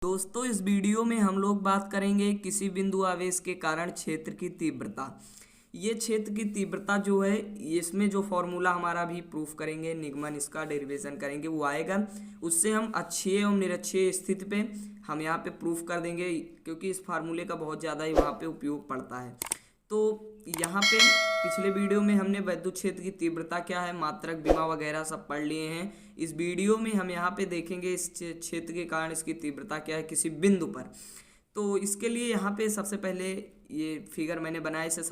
दोस्तों, इस वीडियो में हम लोग बात करेंगे किसी बिंदु आवेश के कारण क्षेत्र की तीव्रता। ये क्षेत्र की तीव्रता जो है, इसमें जो फॉर्मूला हमारा भी प्रूफ करेंगे, निगमन इसका डेरिवेशन करेंगे वो आएगा। उससे हम अक्षीय एवं निरक्षीय स्थिति पे हम यहाँ पे प्रूफ कर देंगे, क्योंकि इस फार्मूले का बहुत ज़्यादा ही वहाँ पे उपयोग पड़ता है। तो यहाँ पे पिछले वीडियो में हमने विद्युत क्षेत्र की तीव्रता क्या है, मात्रक, विमा वगैरह सब पढ़ लिए हैं। इस वीडियो में हम यहाँ पे देखेंगे इस क्षेत्र के कारण इसकी तीव्रता क्या है किसी बिंदु पर। तो इसके लिए यहाँ पे सबसे पहले ये फिगर मैंने बनाया, इसे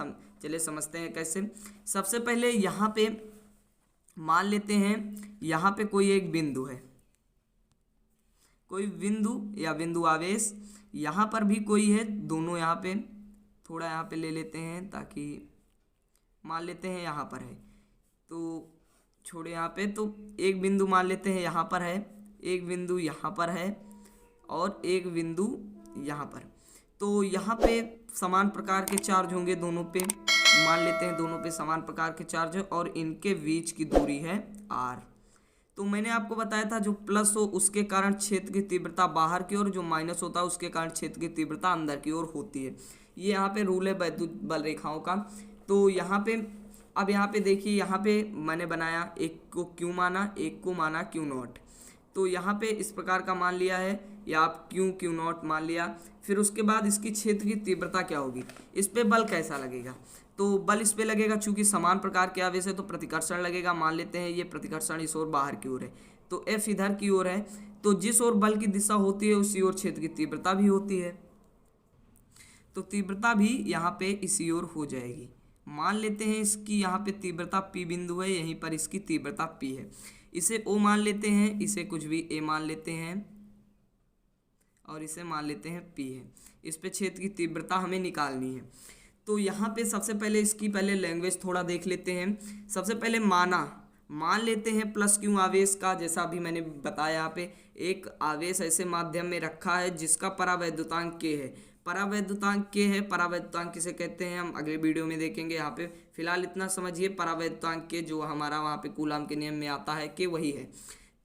चलिए समझते हैं कैसे। सबसे पहले यहाँ पे मान लेते हैं यहाँ पे कोई एक बिंदु है, कोई बिंदु या बिंदु आवेश, यहाँ पर भी कोई है। दोनों यहाँ पे थोड़ा यहाँ पे ले लेते हैं ताकि मान लेते हैं यहाँ पर है, तो छोड़े यहाँ पे। तो एक बिंदु मान लेते हैं यहाँ पर है, एक बिंदु यहाँ पर है और एक बिंदु यहाँ पर। तो यहाँ पे समान प्रकार के चार्ज होंगे दोनों पे, मान लेते हैं दोनों पे समान प्रकार के चार्ज है और इनके बीच की दूरी है r। तो मैंने आपको बताया था जो प्लस हो उसके कारण क्षेत्र की तीव्रता बाहर की ओर, जो माइनस होता है उसके कारण क्षेत्र की तीव्रता अंदर की ओर होती है। ये यहाँ पे रूल है वैद्युत बल रेखाओं का। तो यहाँ पे अब यहाँ पे देखिए, यहाँ पे मैंने बनाया, एक को क्यू माना, एक को माना क्यू नॉट। तो यहाँ पे इस प्रकार का मान लिया है, या आप क्यू नॉट मान लिया। फिर उसके बाद इसकी क्षेत्र की तीव्रता क्या होगी, इस पे बल कैसा लगेगा। तो बल इस पे लगेगा, चूंकि समान प्रकार के आवेश है तो प्रतिकर्षण लगेगा। मान लेते हैं ये प्रतिकर्षण इस ओर बाहर की ओर है, तो F इधर की ओर है। तो जिस ओर बल की दिशा होती है उसी ओर क्षेत्र की तीव्रता भी होती है। तो तीव्रता भी यहाँ पे इसी ओर हो जाएगी। मान लेते हैं इसकी यहाँ पे तीव्रता P बिंदु है, यहीं पर इसकी तीव्रता P है। इसे O मान लेते हैं, इसे कुछ भी A मान लेते हैं और इसे मान लेते हैं P है। इस पे क्षेत्र की तीव्रता हमें निकालनी है। तो यहाँ पे सबसे पहले इसकी पहले लैंग्वेज थोड़ा देख लेते हैं। सबसे पहले मान लेते हैं प्लस क्यू आवेश का, जैसा अभी मैंने बताया। यहाँ पे एक आवेश ऐसे माध्यम में रखा है जिसका परावैद्युतांक K है। परावैद्युतांक K है, परावैद्युतांक किसे कहते हैं हम अगले वीडियो में देखेंगे। यहाँ पे फिलहाल इतना समझिए, परावैद्युतांक K जो हमारा वहाँ पे कूलाम के नियम में आता है K वही है।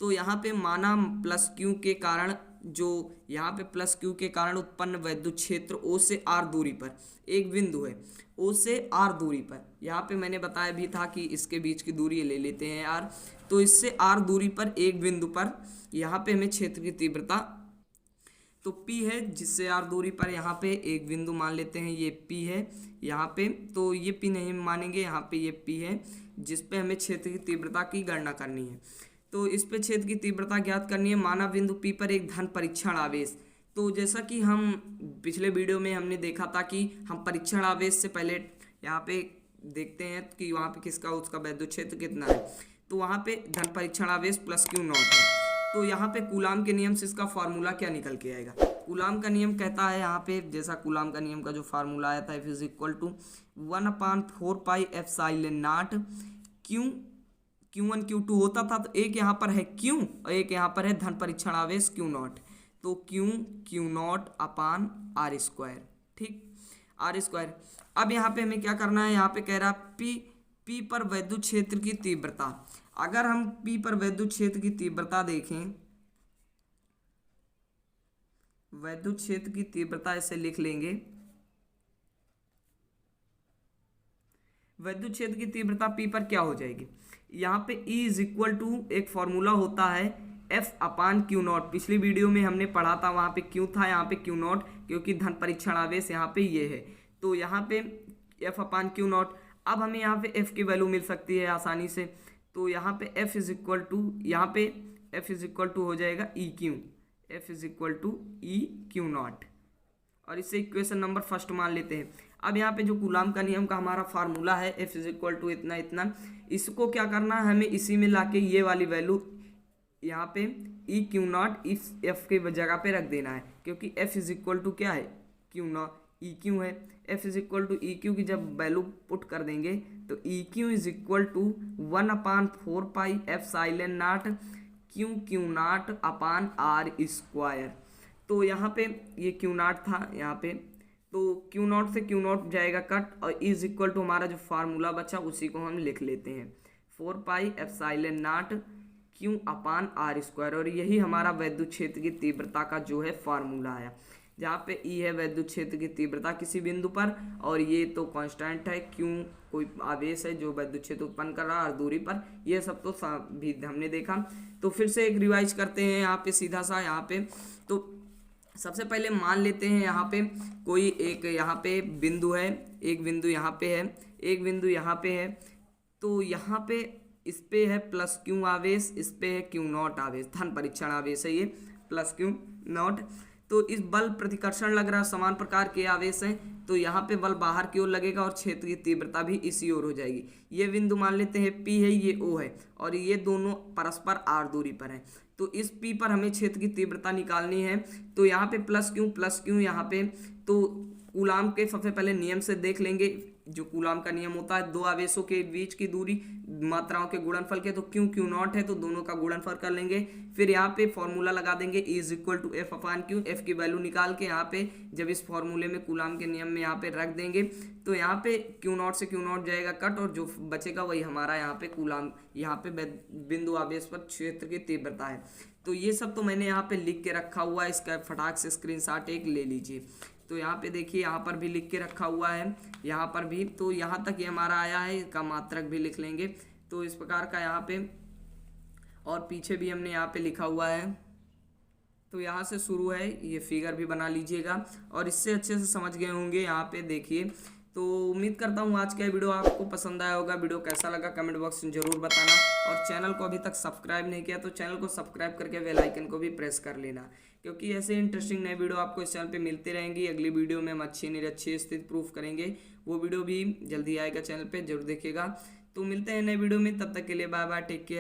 तो यहाँ पे माना प्लस क्यू के कारण, जो यहाँ पे प्लस क्यू के कारण उत्पन्न विद्युत क्षेत्र O से R दूरी पर, एक बिंदु है O से R दूरी पर, यहाँ पे मैंने बताया भी था कि इसके बीच की दूरी ले लेते हैं R। तो इससे R दूरी पर एक बिंदु पर यहाँ पे हमें क्षेत्र की तीव्रता तो P है, जिससे R दूरी पर यहाँ पे एक बिंदु मान लेते हैं, ये P है यहाँ पे। तो ये P नहीं मानेंगे, यहाँ पे ये P है जिस पे हमें क्षेत्र की तीव्रता की गणना करनी है। तो इस पे क्षेत्र की तीव्रता ज्ञात करनी है। माना बिंदु P पर एक धन परीक्षण आवेश। तो जैसा कि हम पिछले वीडियो में हमने देखा था कि हम परीक्षण आवेश से पहले यहाँ पे देखते हैं कि वहाँ पे किसका उसका विद्युत क्षेत्र कितना है। तो वहाँ पे धन परीक्षण आवेश प्लस क्यू नॉट है। तो यहाँ पे कूलाम के नियम से इसका फार्मूला क्या निकल के आएगा। कूलाम का नियम कहता है यहाँ पे, जैसा कूलाम का नियम का जो फार्मूला आया था, F is equal to 1/4 pi epsilon naught Q1 Q2 होता था। तो एक यहाँ पर है Q और एक यहाँ पर है धन परीक्षण आवेश Q नॉट। तो Q naught upon R square, ठीक, R स्क्वायर। अब यहाँ पे हमें क्या करना है, यहाँ पे कह रहा P पर विद्युत क्षेत्र की तीव्रता। अगर हम P पर विद्युत क्षेत्र की तीव्रता देखें, विद्युत क्षेत्र की तीव्रता ऐसे लिख लेंगे, विद्युत क्षेत्र की तीव्रता P पर क्या हो जाएगी। यहाँ पे E इज इक्वल टू एक फॉर्मूला होता है F अपान क्यू नॉट। पिछली वीडियो में हमने पढ़ा था, वहाँ पे Q था, यहाँ पे क्यू नॉट, क्योंकि धन परीक्षण आवेश यहाँ पे ये है। तो यहाँ पे F अपान क्यू नॉट। अब हमें यहाँ पे F की वैल्यू मिल सकती है आसानी से। तो यहाँ पे F इज इक्वल टू, यहाँ पे F इज इक्वल टू हो जाएगा EQ, F is equal to EQ naught, और इससे इक्वेशन नंबर फर्स्ट मान लेते हैं। अब यहाँ पे जो कूलाम का नियम का हमारा फार्मूला है F इज इक्वल टू इतना इतना, इसको क्या करना है, हमें इसी में लाके ये वाली वैल्यू यहाँ पे EQ नॉट इस F के जगह पे रख देना है, क्योंकि F इज इक्वल टू क्या है, Q नॉट EQ है। F is equal to EQ की जब वैल्यू पुट कर देंगे तो EQ is equal to 1/4 pi epsilon naught Q naught upon R square. तो यहाँ पे ये Q नॉट था यहाँ पे, तो Q नॉट से Q नॉट जाएगा कट, और इज इक्वल टू हमारा जो फार्मूला बचा उसी को हम लिख लेते हैं, 4 पाई एप्सिलॉन नॉट Q/R²। और यही हमारा वैद्युत क्षेत्र की तीव्रता का जो है फार्मूला है, जहाँ पे E है वैद्युत क्षेत्र की तीव्रता किसी बिंदु पर, और ये तो कांस्टेंट है, Q कोई आवेश है जो वैद्युत क्षेत्र उत्पन्न कर रहा है हर दूरी पर। ये सब तो भी हमने देखा। तो फिर से एक रिवाइज करते हैं यहाँ पे सीधा सा। यहाँ पे तो सबसे पहले मान लेते हैं यहाँ पे कोई एक यहाँ पे बिंदु है, एक बिंदु यहाँ पे है, एक बिंदु यहाँ पे है। तो यहाँ पे इस पे है +Q आवेश, इस पे है Q0 आवेश, धन परीक्षण आवेश है ये +Q0। तो इस बल प्रतिकर्षण लग रहा है, समान प्रकार के आवेश हैं, तो यहाँ पे बल बाहर की ओर लगेगा और क्षेत्र की तीव्रता भी इसी ओर हो जाएगी। ये बिंदु मान लेते हैं P है, ये O है, और ये दोनों परस्पर R दूरी पर हैं। तो इस P पर हमें क्षेत्र की तीव्रता निकालनी है। तो यहाँ पे +Q यहाँ पे, तो कूलाम के सबसे पहले नियम से देख लेंगे। जो कूलाम का नियम होता है, दो आवेशों के बीच की दूरी मात्राओं के गुणनफल के, तो Q/Q0 है तो दोनों का गुणनफल कर लेंगे। फिर यहाँ पे फॉर्मूला लगा देंगे E = F/Q। F की वैल्यू निकाल के यहाँ पे जब इस फॉर्मूले में कूलाम के नियम में यहाँ पे रख देंगे, तो यहाँ पे Q0 से Q0 जाएगा कट, और जो बचेगा वही हमारा यहाँ पे कूलाम, यहाँ पे बिंदु आवेश पर क्षेत्र की तीव्रता है। तो ये सब तो मैंने यहाँ पे लिख के रखा हुआ है, इसका फटाक से स्क्रीनशॉट एक ले लीजिए। तो यहाँ पे देखिए, यहाँ पर भी लिख के रखा हुआ है, यहाँ पर भी। तो यहाँ तक ये हमारा आया है, इसका मात्रक भी लिख लेंगे। तो इस प्रकार का यहाँ पे, और पीछे भी हमने यहाँ पे लिखा हुआ है। तो यहाँ से शुरू है, ये फिगर भी बना लीजिएगा और इससे अच्छे से समझ गए होंगे। यहाँ पे देखिए, तो उम्मीद करता हूँ आज का वीडियो आपको पसंद आया होगा। वीडियो कैसा लगा कमेंट बॉक्स में जरूर बताना, और चैनल को अभी तक सब्सक्राइब नहीं किया तो चैनल को सब्सक्राइब करके बेल आइकन को भी प्रेस कर लेना, क्योंकि ऐसे इंटरेस्टिंग नए वीडियो आपको इस चैनल पे मिलती रहेंगी। अगली वीडियो में हम अच्छी निरक्षीय स्थिति प्रूफ करेंगे, वो वीडियो भी जल्दी आएगा, चैनल पे जरूर देखिएगा। तो मिलते हैं नए वीडियो में, तब तक के लिए बाय बाय, टेक केयर।